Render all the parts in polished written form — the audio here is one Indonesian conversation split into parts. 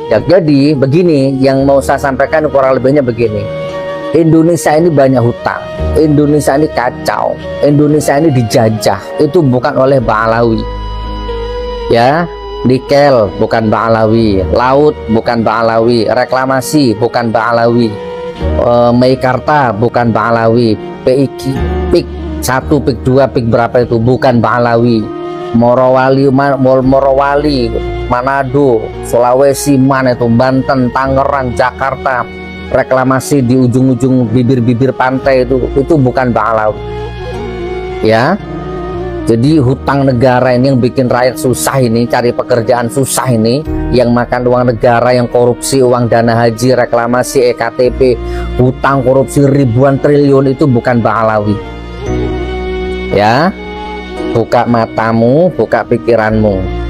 Ya, jadi begini yang mau saya sampaikan kurang lebihnya begini. Indonesia ini banyak hutang, Indonesia ini kacau, Indonesia ini dijajah. Itu bukan oleh Ba'alawi, ya. Nikel bukan Ba'alawi, laut bukan Ba'alawi, reklamasi bukan Ba'alawi, Meikarta bukan Ba'alawi, PIK, PIK 1, PIK 2, PIK berapa itu bukan Ba'alawi, Morowali, Manado, Sulawesi, mana itu, Banten, Tangerang, Jakarta, reklamasi di ujung-ujung bibir-bibir pantai itu bukan Ba'alawi, ya. Jadi hutang negara ini yang bikin rakyat susah ini, cari pekerjaan susah ini, yang makan uang negara, yang korupsi uang dana haji, reklamasi, EKTP, hutang korupsi ribuan triliun, itu bukan Ba'alawi, ya. Buka matamu, buka pikiranmu.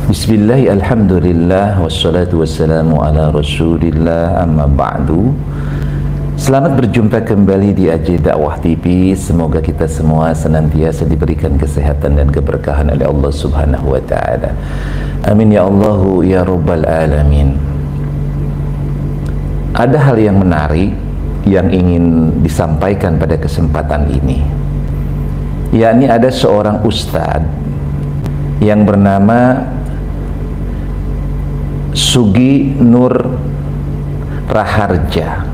Bismillah, alhamdulillah, wassalatu wassalamu ala rasulillah, amma ba'du. Selamat berjumpa kembali di AJ Dakwah TV. Semoga kita semua senantiasa diberikan kesehatan dan keberkahan oleh Allah Subhanahu wa ta'ala. Amin ya Allahu ya Rabbal Alamin. Ada hal yang menarik yang ingin disampaikan pada kesempatan ini, yakni ada seorang ustadz yang bernama Sugi Nur Raharja,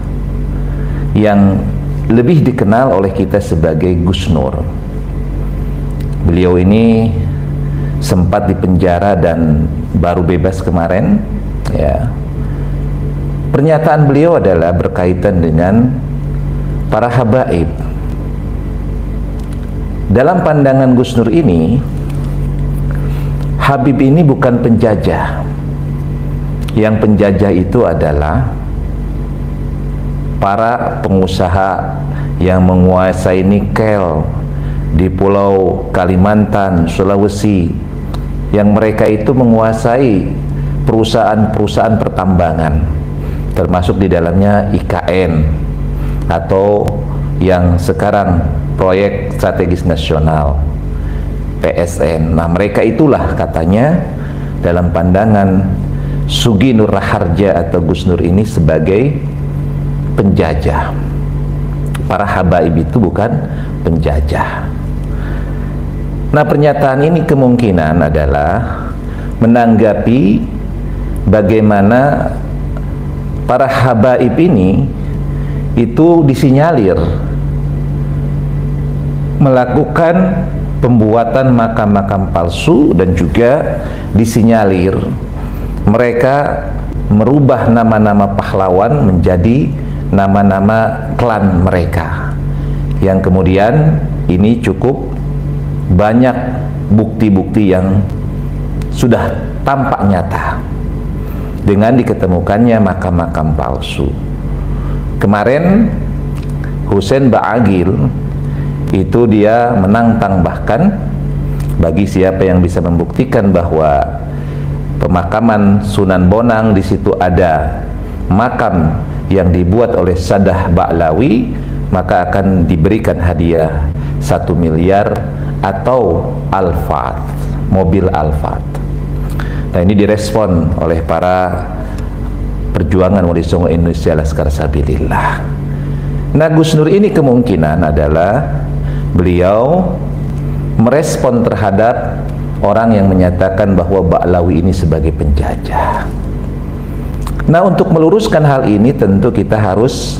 yang lebih dikenal oleh kita sebagai Gus Nur. Beliau ini sempat dipenjara dan baru bebas kemarin, ya. Pernyataan beliau adalah berkaitan dengan para habaib. Dalam pandangan Gus Nur ini, Habib ini bukan penjajah. Yang penjajah itu adalah para pengusaha yang menguasai nikel di Pulau Kalimantan, Sulawesi, yang mereka itu menguasai perusahaan-perusahaan pertambangan, termasuk di dalamnya IKN atau yang sekarang proyek strategis nasional, PSN. Nah, mereka itulah katanya dalam pandangan Sugi Nur Raharja atau Gus Nur ini sebagai penjajah. Para habaib itu bukan penjajah. Nah, pernyataan ini kemungkinan adalah menanggapi bagaimana para habaib ini itu disinyalir melakukan pembuatan makam-makam palsu, dan juga disinyalir mereka merubah nama-nama pahlawan menjadi nama-nama klan mereka, yang kemudian ini cukup banyak bukti-bukti yang sudah tampak nyata dengan diketemukannya makam-makam palsu. Kemarin Husein Ba'agil itu dia menantang, bahkan bagi siapa yang bisa membuktikan bahwa pemakaman Sunan Bonang di situ ada makam yang dibuat oleh Sadah Ba'lawi, maka akan diberikan hadiah 1 miliar atau Alphard, mobil Alphard. Nah, ini direspon oleh para perjuangan Wali Songo Indonesia Laskar Sabilillah. Nah, Gus Nur ini kemungkinan adalah beliau merespon terhadap orang yang menyatakan bahwa Ba'lawi ini sebagai penjajah. Nah, untuk meluruskan hal ini tentu kita harus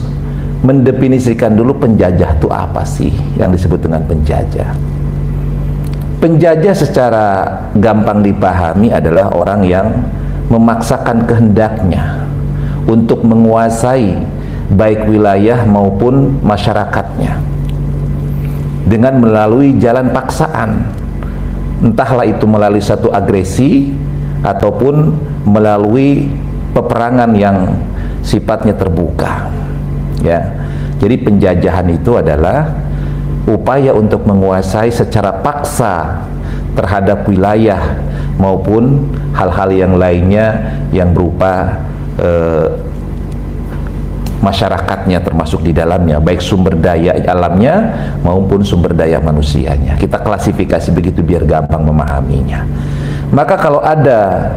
mendefinisikan dulu penjajah itu apa sih yang disebut dengan penjajah. Penjajah secara gampang dipahami adalah orang yang memaksakan kehendaknya untuk menguasai baik wilayah maupun masyarakatnya dengan melalui jalan paksaan, entahlah itu melalui satu agresi ataupun melalui peperangan yang sifatnya terbuka, ya. Jadi penjajahan itu adalah upaya untuk menguasai secara paksa terhadap wilayah maupun hal-hal yang lainnya yang berupa masyarakatnya termasuk di dalamnya, baik sumber daya alamnya maupun sumber daya manusianya. Kita klasifikasi begitu biar gampang memahaminya. Maka kalau ada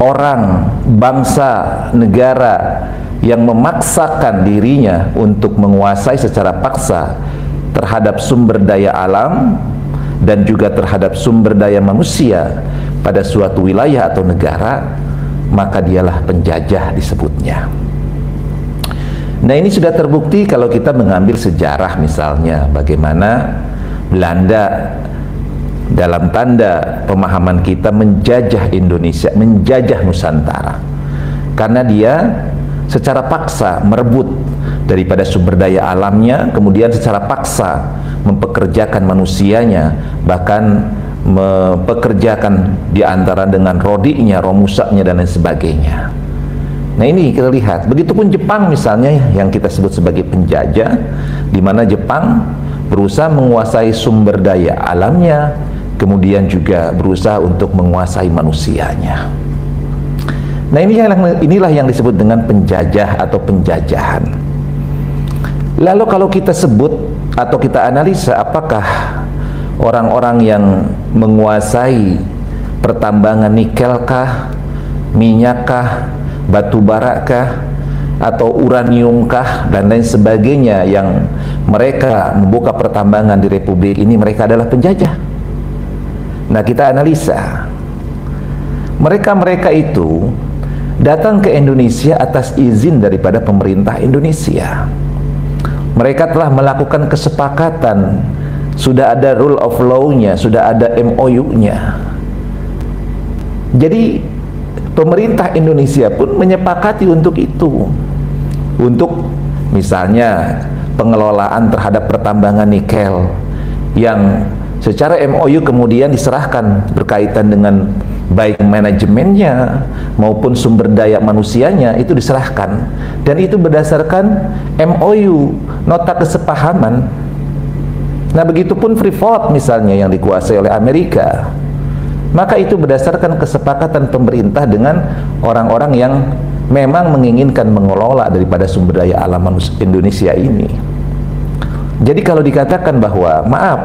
orang, bangsa, negara yang memaksakan dirinya untuk menguasai secara paksa terhadap sumber daya alam dan juga terhadap sumber daya manusia pada suatu wilayah atau negara, maka dialah penjajah disebutnya. Nah, ini sudah terbukti kalau kita mengambil sejarah, misalnya bagaimana Belanda dalam tanda pemahaman kita menjajah Indonesia, menjajah Nusantara, karena dia secara paksa merebut daripada sumber daya alamnya, kemudian secara paksa mempekerjakan manusianya, bahkan mempekerjakan diantara dengan rodinya, romusaknya dan lain sebagainya. Nah, ini kita lihat. Begitupun Jepang misalnya yang kita sebut sebagai penjajah, di mana Jepang berusaha menguasai sumber daya alamnya, kemudian juga berusaha untuk menguasai manusianya. Nah, inilah yang disebut dengan penjajah atau penjajahan. Lalu kalau kita sebut atau kita analisa, apakah orang-orang yang menguasai pertambangan nikelkah, minyakkah, batu barakah, atau uraniumkah dan lain sebagainya yang mereka membuka pertambangan di Republik ini, mereka adalah penjajah? Nah, kita analisa. Mereka itu datang ke Indonesia atas izin daripada pemerintah Indonesia. Mereka telah melakukan kesepakatan, sudah ada rule of law-nya, sudah ada MOU-nya. Jadi pemerintah Indonesia pun menyepakati untuk itu, untuk misalnya pengelolaan terhadap pertambangan nikel yang secara MOU kemudian diserahkan berkaitan dengan baik manajemennya maupun sumber daya manusianya, itu diserahkan, dan itu berdasarkan MOU, nota kesepahaman. Nah, begitupun Freeport misalnya yang dikuasai oleh Amerika, maka itu berdasarkan kesepakatan pemerintah dengan orang-orang yang memang menginginkan mengelola daripada sumber daya alam Indonesia ini. Jadi kalau dikatakan bahwa maaf,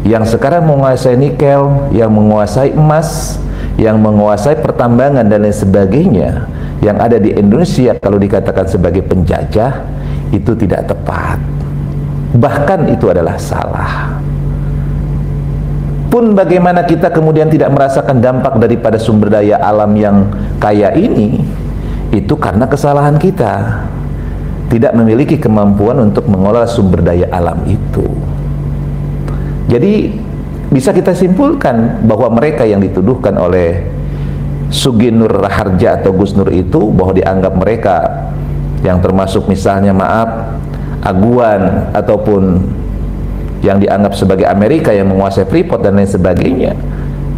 yang sekarang menguasai nikel, yang menguasai emas, yang menguasai pertambangan dan lain sebagainya yang ada di Indonesia, kalau dikatakan sebagai penjajah, itu tidak tepat, bahkan itu adalah salah. Pun bagaimana kita kemudian tidak merasakan dampak daripada sumber daya alam yang kaya ini, itu karena kesalahan kita, tidak memiliki kemampuan untuk mengelola sumber daya alam itu. Jadi bisa kita simpulkan bahwa mereka yang dituduhkan oleh Sugi Nur Raharja atau Gus Nur itu, bahwa dianggap mereka yang termasuk misalnya maaf aguan ataupun yang dianggap sebagai Amerika yang menguasai Freeport dan lain sebagainya,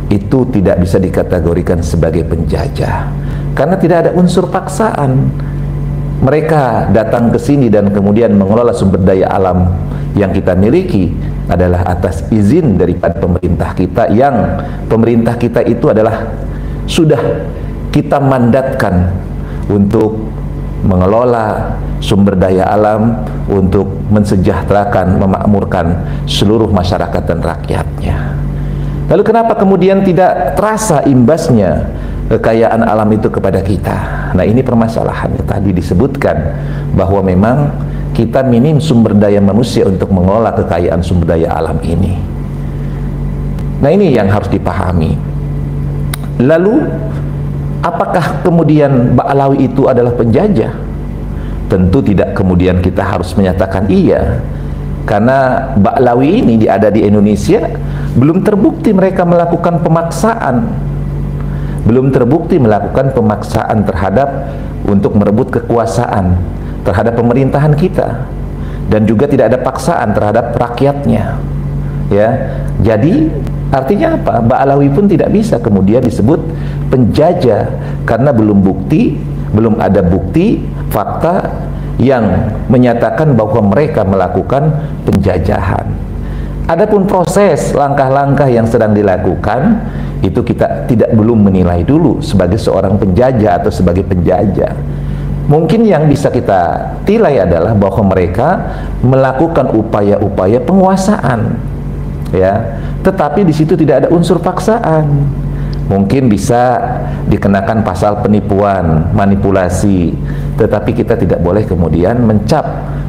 itu tidak bisa dikategorikan sebagai penjajah karena tidak ada unsur paksaan. Mereka datang ke sini dan kemudian mengelola sumber daya alam yang kita miliki adalah atas izin daripada pemerintah kita, yang pemerintah kita itu adalah sudah kita mandatkan untuk mengelola sumber daya alam untuk mensejahterakan, memakmurkan seluruh masyarakat dan rakyatnya. Lalu kenapa kemudian tidak terasa imbasnya kekayaan alam itu kepada kita? Nah, ini permasalahannya. Tadi disebutkan bahwa memang kita minim sumber daya manusia untuk mengelola kekayaan sumber daya alam ini. Nah, ini yang harus dipahami. Lalu apakah kemudian Ba'alawi itu adalah penjajah? Tentu tidak kemudian kita harus menyatakan iya, karena Ba'alawi ini ada di Indonesia, belum terbukti mereka melakukan pemaksaan, belum terbukti melakukan pemaksaan terhadap untuk merebut kekuasaan terhadap pemerintahan kita, dan juga tidak ada paksaan terhadap rakyatnya, ya. Jadi artinya apa? Ba'alawi pun tidak bisa kemudian disebut penjajah karena belum ada bukti fakta yang menyatakan bahwa mereka melakukan penjajahan. Adapun proses langkah-langkah yang sedang dilakukan, itu kita belum menilai dulu sebagai seorang penjajah atau sebagai penjajah. Mungkin yang bisa kita nilai adalah bahwa mereka melakukan upaya-upaya penguasaan, ya, tetapi di situ tidak ada unsur paksaan. Mungkin bisa dikenakan pasal penipuan, manipulasi, tetapi kita tidak boleh kemudian mencap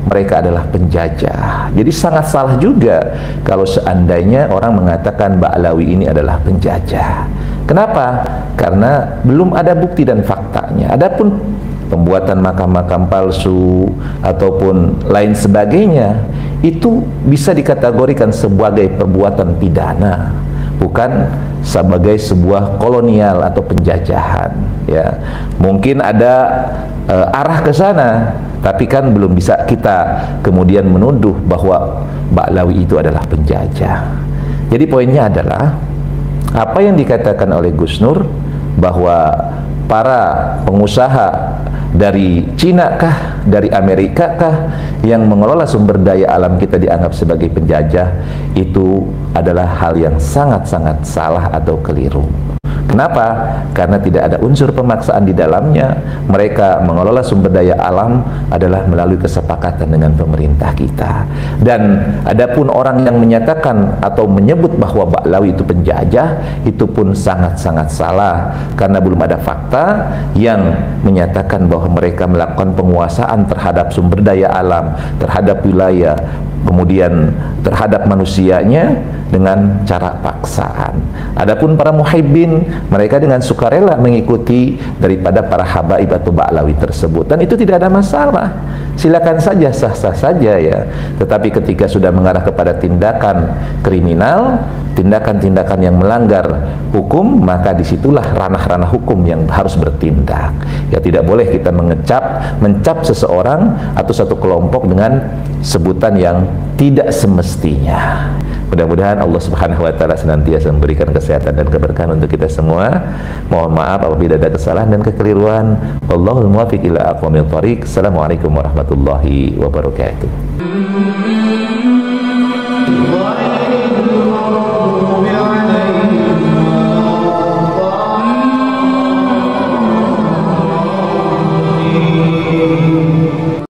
mereka adalah penjajah. Jadi sangat salah juga kalau seandainya orang mengatakan Ba'lawi ini adalah penjajah. Kenapa? Karena belum ada bukti dan faktanya. Adapun pembuatan makam-makam palsu ataupun lain sebagainya, itu bisa dikategorikan sebagai perbuatan pidana, bukan sebagai sebuah kolonial atau penjajahan, ya. Mungkin ada arah ke sana, tapi kan belum bisa kita kemudian menuduh bahwa Ba'lawi itu adalah penjajah. Jadi poinnya adalah apa yang dikatakan oleh Gus Nur bahwa para pengusaha dari Cina kah, dari Amerika kah yang mengelola sumber daya alam kita dianggap sebagai penjajah, itu adalah hal yang sangat-sangat salah atau keliru. Kenapa? Karena tidak ada unsur pemaksaan di dalamnya. Mereka mengelola sumber daya alam adalah melalui kesepakatan dengan pemerintah kita. Dan adapun orang yang menyatakan atau menyebut bahwa Ba'lawi itu penjajah, itu pun sangat-sangat salah, karena belum ada fakta yang menyatakan bahwa mereka melakukan penguasaan terhadap sumber daya alam, terhadap wilayah, kemudian terhadap manusianya dengan cara paksaan. Adapun para muhibbin, mereka dengan sukarela mengikuti daripada para habaib atau Ba'lawi tersebut, dan itu tidak ada masalah, silakan saja, sah-sah saja, ya. Tetapi ketika sudah mengarah kepada tindakan kriminal, tindakan-tindakan yang melanggar hukum, maka disitulah ranah-ranah hukum yang harus bertindak. Ya, tidak boleh kita mencap seseorang atau satu kelompok dengan sebutan yang tidak semestinya. Mudah-mudahan Allah Subhanahu wa taala senantiasa memberikan kesehatan dan keberkahan untuk kita semua. Mohon maaf apabila ada kesalahan dan kekeliruan. Wallahul muwaffiq ila aqwamit thoriq. Assalamualaikum warahmatullahi wabarakatuh.